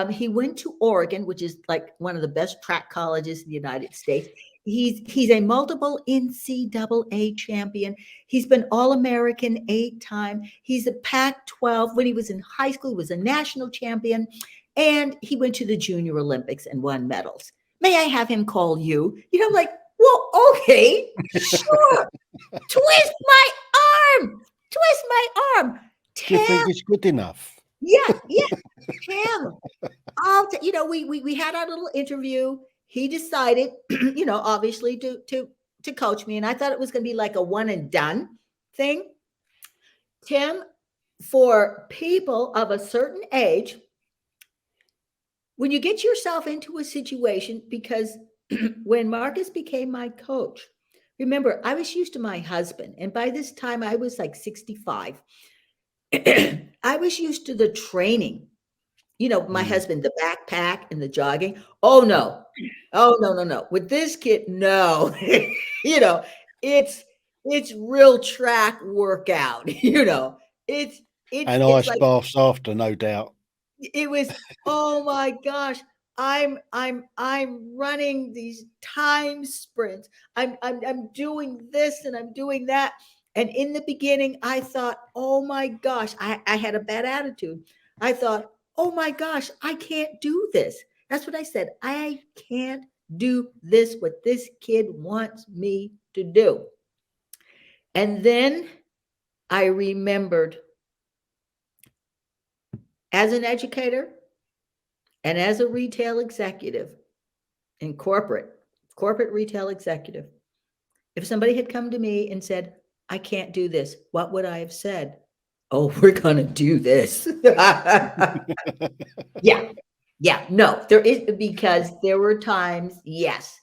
Speaker 3: He went to Oregon, which is one of the best track colleges in the United States. He's a multiple NCAA champion. He's been All-American 8 times. He's a Pac-12. When he was in high school, he was a national champion. And he went to the Junior Olympics and won medals. May I have him call you? I'm like, well, okay, sure. Twist my arm.
Speaker 2: Do you think it's good enough?
Speaker 3: Yeah. Tim, we had our little interview. He decided, obviously to coach me. And I thought it was going to be like a one and done thing. Tim, for people of a certain age, when you get yourself into a situation, because when Marcus became my coach, remember, I was used to my husband. And by this time I was 65. I was used to the training. My husband, the backpack and the jogging. Oh, no. With this kid, no. It's real track workout. It's
Speaker 2: and ice baths after, no doubt.
Speaker 3: It was, oh my gosh. I'm running these time sprints. I'm doing this and I'm doing that. And in the beginning, I thought, oh my gosh, I had a bad attitude. I thought, oh my gosh, I can't do this. That's what I said. I can't do this, what this kid wants me to do. And then I remembered, as an educator and as a retail executive in corporate retail executive, if somebody had come to me and said, I can't do this, what would I have said? Oh, we're going to do this. Yeah. No, there is, because there were times, yes,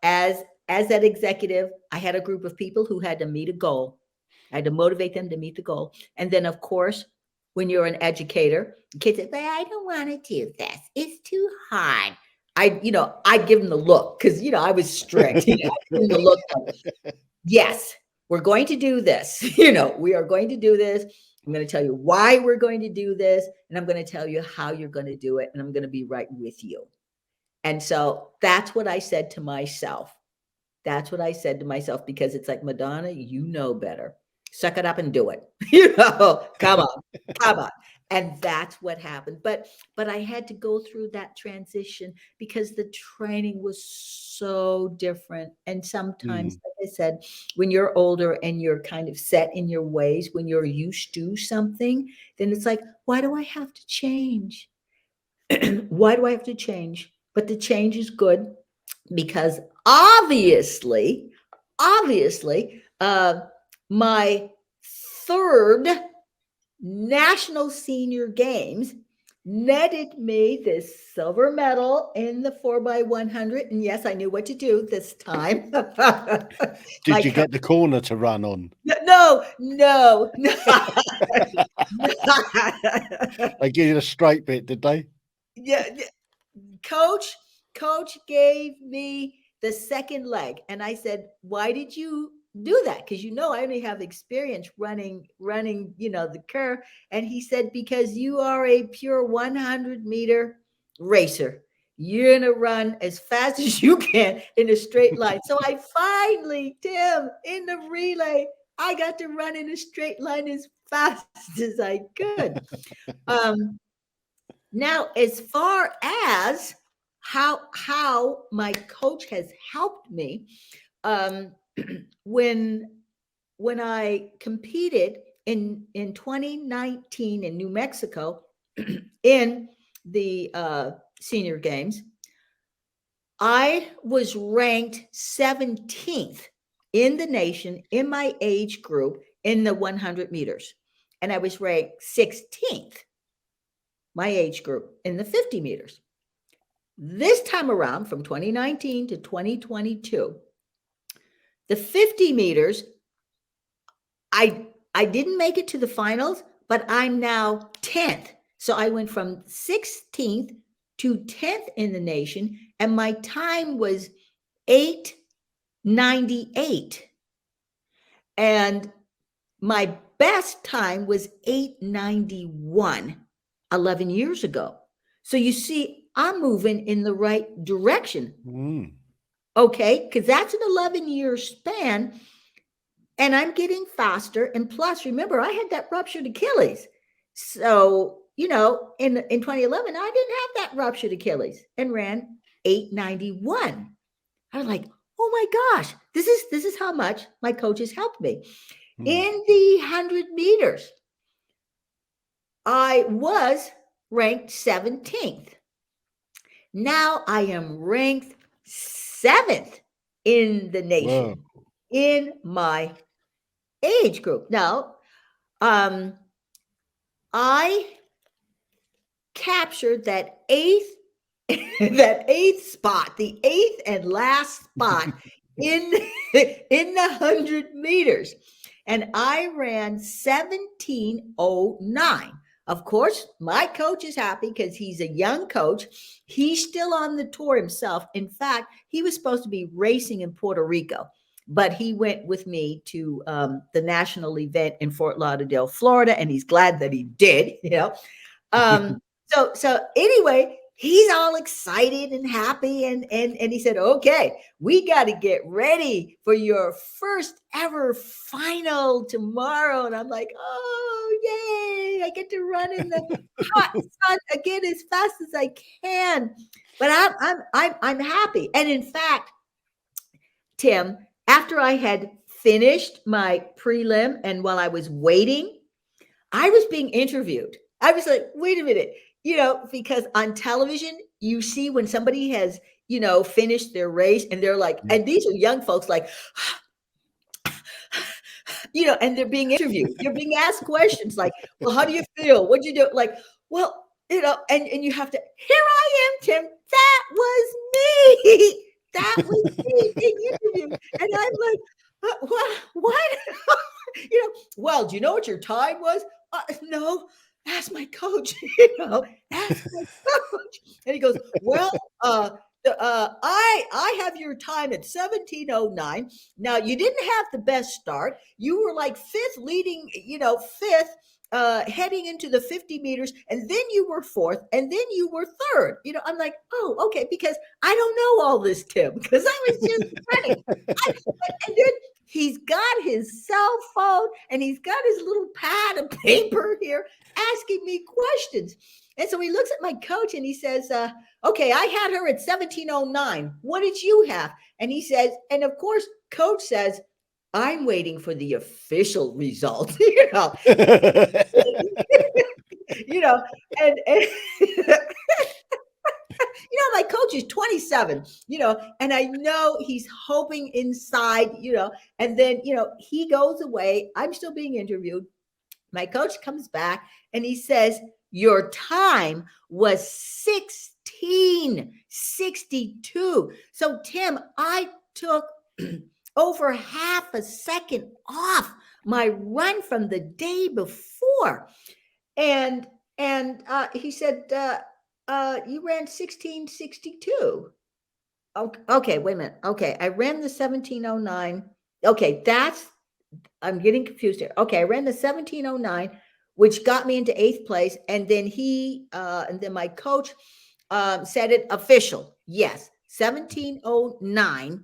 Speaker 3: as that executive, I had a group of people who had to meet a goal. I had to motivate them to meet the goal. And then, of course, when you're an educator, kids say, but I don't want to do this. It's too hard. I'd give them the look, because, I was strict. I'd give them the look. Yes, we're going to do this. We are going to do this. I'm going to tell you why we're going to do this. And I'm going to tell you how you're going to do it. And I'm going to be right with you. And so that's what I said to myself. That's what I said to myself, because it's like, Madonna, you know better. Suck it up and do it. Come on. And that's what happened. But I had to go through that transition because the training was so different. And sometimes, like I said, when you're older and you're kind of set in your ways, when you're used to something, then it's like, why do I have to change? Why do I have to change? But the change is good because obviously, my third National Senior Games netted me this silver medal in the 4x100. And yes, I knew what to do this time.
Speaker 2: Did you get the corner to run on?
Speaker 3: No.
Speaker 2: They gave you a straight bit, did they?
Speaker 3: Yeah. Coach gave me the second leg. And I said, why did you do that? Because I only have experience running, the curve. And he said, because you are a pure 100-meter racer. You're going to run as fast as you can in a straight line. So I finally, Tim, in the relay, I got to run in a straight line as fast as I could. Now, as far as how my coach has helped me, when I competed in 2019 in New Mexico in the Senior Games, I was ranked 17th in the nation in my age group in the 100 meters, and I was ranked 16th, my age group, in the 50 meters. This time around, from 2019 to 2022, the 50 meters, I didn't make it to the finals, but I'm now 10th. So I went from 16th to 10th in the nation, and my time was 8:98. And my best time was 8:91 11 years ago. So you see, I'm moving in the right direction. Okay, because that's an 11-year span, and I'm getting faster. And plus, remember, I had that ruptured Achilles. So, in 2011, I didn't have that ruptured Achilles and ran 8:91. I was like, oh my gosh, this is how much my coaches helped me. In the 100 meters, I was ranked 17th. Now I am ranked 7th in the nation. Whoa. In my age group. Now, I captured that eighth spot, the eighth and last spot in the 100 meters. And I ran 17:09. Of course, my coach is happy because he's a young coach. He's still on the tour himself. In fact, he was supposed to be racing in Puerto Rico, but he went with me to the national event in Fort Lauderdale, Florida, and he's glad that he did. So anyway, he's all excited and happy, and he said, okay, we got to get ready for your first ever final tomorrow. And I'm like, oh, yay, I get to run in the hot sun again as fast as I can. But I'm happy. And in fact, Tim, after I had finished my prelim and while I was waiting, I was being interviewed. I was like, wait a minute. Because on television, you see when somebody has, finished their race and they're like, and these are young folks like, and they're being interviewed. They're being asked questions like, well, how do you feel? What'd you do? Like, well, and you have to, here I am, Tim. That was me. That was me being interviewed. And I'm like, what? Well, do you know what your time was? No. Ask my coach, ask my coach. And he goes, well, I have your time at 17:09. Now you didn't have the best start. You were like fifth, leading, fifth, heading into the 50 meters, and then you were fourth, and then you were third. I'm like, oh, okay, because I don't know all this, Tim, because I was just running. And then he's got his cell phone and he's got his little pad of paper here asking me questions. And so he looks at my coach and he says, okay, I had her at 17:09. What did you have? And he says, and of course, coach says, I'm waiting for the official result, you know, and my coach is 27, and I know he's hoping inside, and then, he goes away. I'm still being interviewed. My coach comes back and he says, your time was 16:62. So, Tim, I took over half a second off my run from the day before. And he said, you ran 16:62. Okay, wait a minute. Okay, I ran the 17:09. Okay, I'm getting confused here. Okay, I ran the 17:09, which got me into 8th place. And then my coach said it official. Yes, 17:09,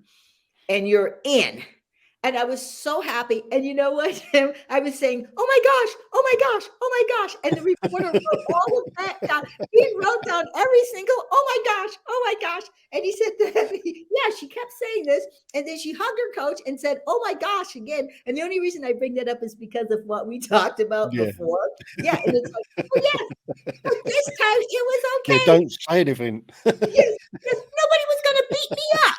Speaker 3: and you're in. And I was so happy. And you know what, Tim? I was saying, oh my gosh, oh my gosh, oh my gosh. And the reporter wrote all of that down. He wrote down every single, oh my gosh. And he said, yeah, she kept saying this. And then she hugged her coach and said, oh my gosh, again. And the only reason I bring that up is because of what we talked about before. Yeah. And it's like, oh yes, but this time it was okay.
Speaker 2: Yeah, don't say anything.
Speaker 3: Yes, nobody was going to beat me up,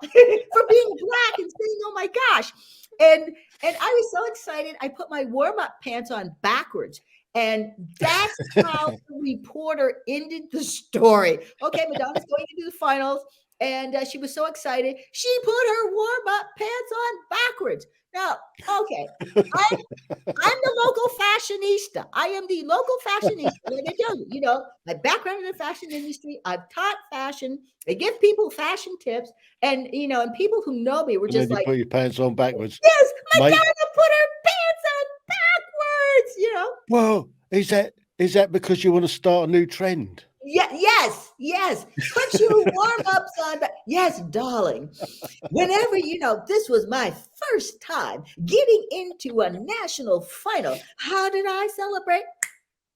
Speaker 3: for being black and saying, oh my gosh. And I was so excited. I put my warm-up pants on backwards. And that's how the reporter ended the story. Okay, Madonna's going into the finals. And she was so excited. She put her warm-up pants on backwards. Now, okay, I'm the local fashionista. I am the local fashionista. Like I tell you, my background in the fashion industry, I've taught fashion. I give people fashion tips. And, and people who know me were just like,
Speaker 2: put your pants on backwards.
Speaker 3: Yes, Madonna put her pants on backwards,
Speaker 2: Whoa, is that because you want to start a new trend?
Speaker 3: Yeah, yes. Put your warm-ups on. Yes, darling. Whenever, this was my first time getting into a national final. How did I celebrate?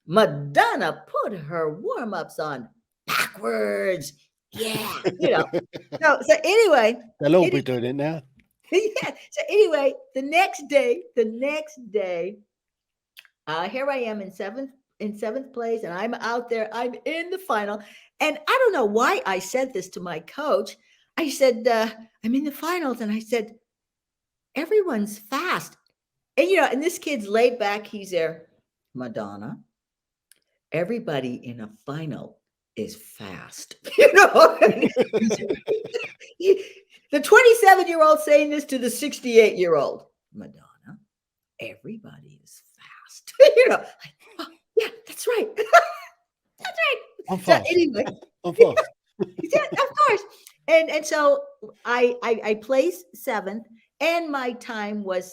Speaker 3: Madonna put her warm-ups on backwards. Yeah, So anyway.
Speaker 2: They'll all be doing it now.
Speaker 3: Yeah. So anyway, the next day, here I am in seventh place, and I'm out there. I'm in the final, and I don't know why I said this to my coach. I said, I'm in the finals, and I said, everyone's fast. And, and this kid's laid back. He's there. Madonna, everybody in a final is fast. The 27-year-old saying this to the 68-year-old. Madonna, everybody is fast. Oh, yeah, that's right. That's right.
Speaker 2: I'm fast.
Speaker 3: So anyway,
Speaker 2: I'm fast.
Speaker 3: Yeah, of course. And so I placed 7th, and my time was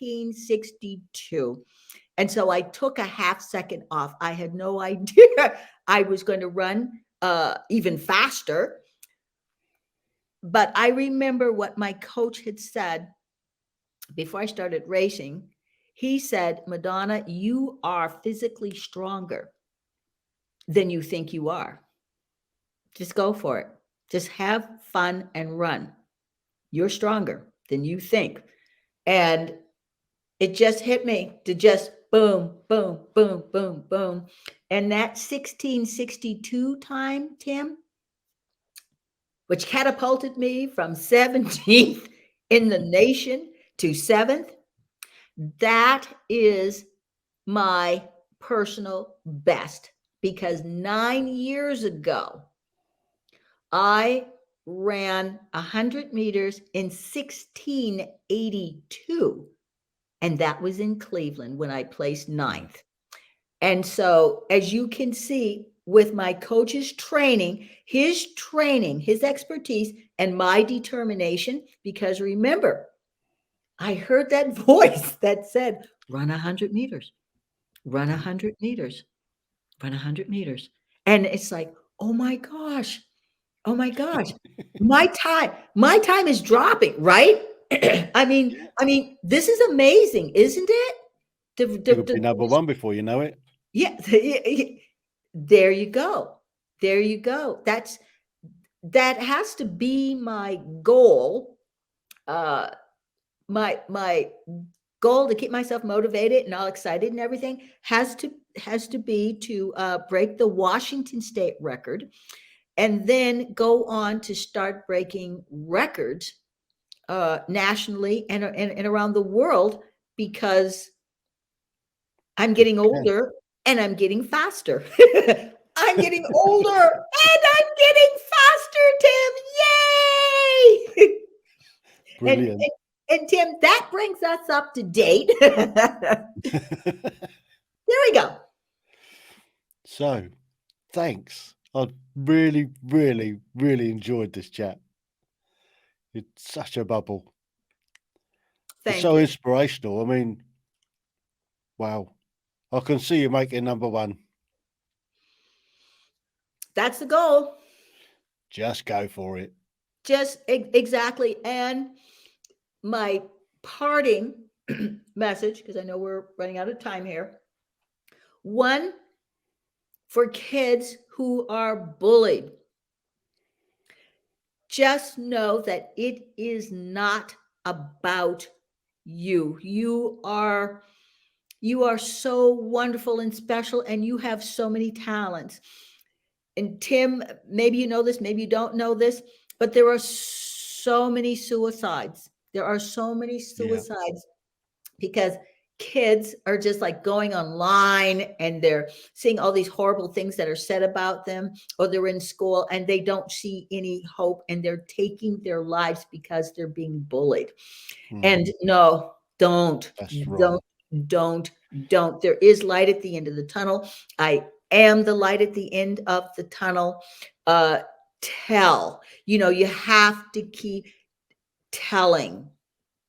Speaker 3: 16:62. And so I took a half second off. I had no idea I was going to run even faster. But I remember what my coach had said before I started racing. He said, Madonna, you are physically stronger than you think you are. Just go for it. Just have fun and run. You're stronger than you think. And it just hit me to just boom, boom, boom, boom, boom. And that 16:62 time, Tim, which catapulted me from 17th in the nation to 7th, that is my personal best, because 9 years ago, I ran 100 meters in 16:82. And that was in Cleveland when I placed 9th. And so, as you can see, with my coach's training, his expertise, and my determination. Because remember, I heard that voice that said, run 100 meters, run 100 meters, run 100 meters. And it's like, oh my gosh, my time is dropping, right? I mean, this is amazing, isn't it?
Speaker 2: You'll be number one before you know it.
Speaker 3: Yeah, there you go. There you go. That has to be my goal. My goal to keep myself motivated and all excited and everything has to be to break the Washington State record, and then go on to start breaking records nationally and around the world, because I'm getting older and I'm getting faster. I'm getting older and I'm getting faster, Tim. Yay!
Speaker 2: Brilliant.
Speaker 3: And Tim, that brings us up to date. There we go.
Speaker 2: So, thanks. I really, really, really enjoyed this chat. It's such a bubble. It's so inspirational. I mean, wow. I can see you making number one.
Speaker 3: That's the goal.
Speaker 2: Just go for it.
Speaker 3: Just exactly. And my parting message, because I know we're running out of time here. One, for kids who are bullied, just know that it is not about you. You are so wonderful and special, and you have so many talents. And Tim, maybe you know this, maybe you don't know this, but there are so many suicides. There are so many suicides because kids are just like going online and they're seeing all these horrible things that are said about them, or they're in school and they don't see any hope and they're taking their lives because they're being bullied. And no, don't. There is light at the end of the tunnel. I am the light at the end of the tunnel. You have to keep telling.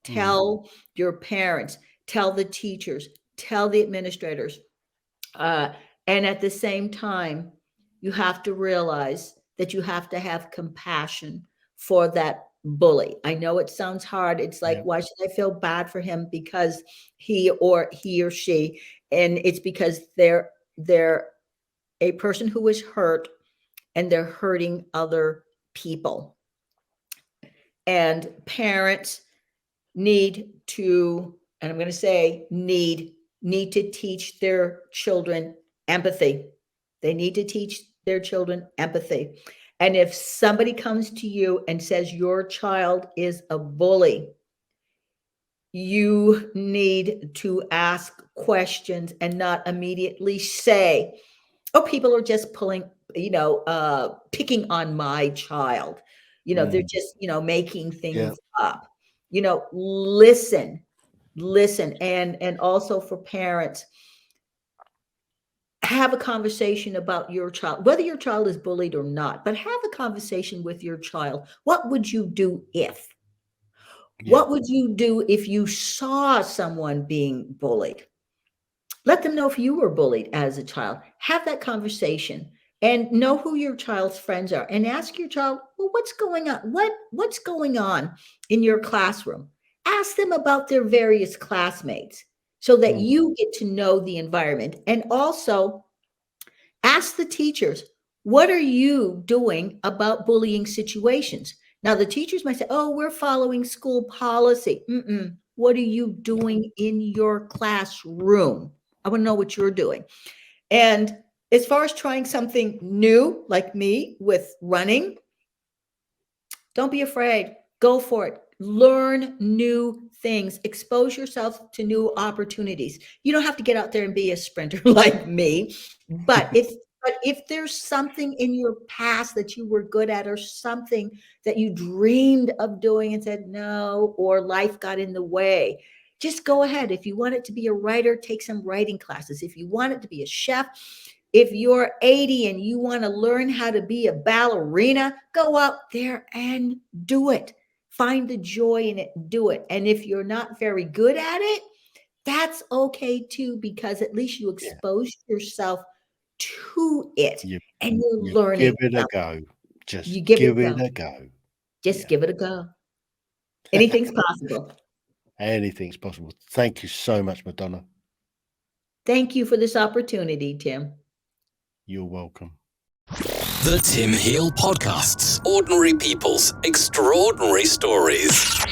Speaker 3: Tell your parents, tell the teachers, tell the administrators. And at the same time, you have to realize that you have to have compassion for that bully. I know it sounds hard. It's like, why should I feel bad for him because he or she, and it's because they're a person who is hurt and they're hurting other people. And parents need to, and I'm going to say need to teach their children empathy. They need to teach their children empathy. And if somebody comes to you and says your child is a bully, you need to ask questions and not immediately say, oh, people are just picking on my child. They're just, making things up. Listen. And also for parents, have a conversation about your child, whether your child is bullied or not, but have a conversation with your child. What would you do if? What would you do if you saw someone being bullied? Let them know if you were bullied as a child. Have that conversation and know who your child's friends are, and ask your child, well, what's going on? What's going on in your classroom? Ask them about their various classmates so that you get to know the environment. And also ask the teachers, what are you doing about bullying situations? Now, the teachers might say, oh, we're following school policy. What are you doing in your classroom? I want to know what you're doing. And as far as trying something new, like me with running, don't be afraid. Go for it. Learn new things. Expose yourself to new opportunities. You don't have to get out there and be a sprinter like me. But if there's something in your past that you were good at, or something that you dreamed of doing and said no, or life got in the way, just go ahead. If you want it to be a writer, take some writing classes. If you want it to be a chef, If you're 80 and you want to learn how to be a ballerina, go out there and do it. Find the joy in it and do it. And if you're not very good at it, that's okay too, because at least you expose yourself to it and you're learning.
Speaker 2: Give it a go. Just
Speaker 3: You
Speaker 2: give it a go.
Speaker 3: Just give it a go. Anything's possible.
Speaker 2: Anything's possible. Thank you so much, Madonna.
Speaker 3: Thank you for this opportunity, Tim.
Speaker 2: You're welcome.
Speaker 1: The Tim Heale Podcasts. Ordinary people's extraordinary stories.